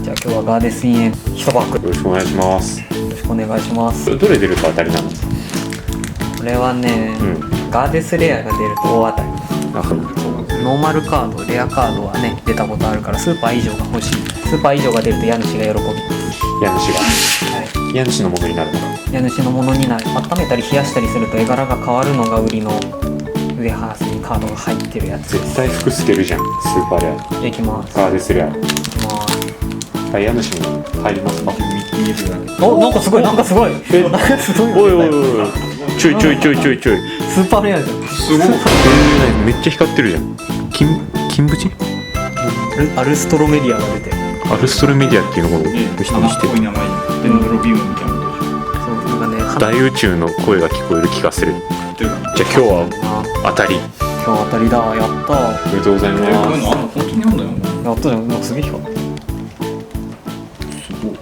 じゃあ今日はガーデスインエン1パックよろしくお願いします。よろしくお願いします。どれ出ると当たりなの？これはね、ガーデスレアが出ると大当たり。あ、そう。ノーマルカード、レアカードはね出たことあるから、スーパー以上が欲しい。スーパー以上が出ると家主が喜びます。家主が、は家主のものになるのか。い、家主のものになる。温めたり冷やしたりすると絵柄が変わるのが売りのウエハースにカードが入ってるやつ。絶対服透けるじゃん、スーパーレア。できます。ガーデスレア。いきます。はい、家主に入りますか。お、なんかすごい、なんかすごい。なんかすごい。おいおいおい、ちょい。スーパーレアじゃん。すごい。めっちゃ光ってるじゃん。金縁？アルストロメディアが出てる。アルストロメディアっていうのを見してそう、なんかね、大宇宙の声が聞こえる気がする。じゃあ今日は当たり。今日当たりだ。やったー。おめでとうございます。本当にあんだよ。やったじゃん。なんかすげえ光る。すごい。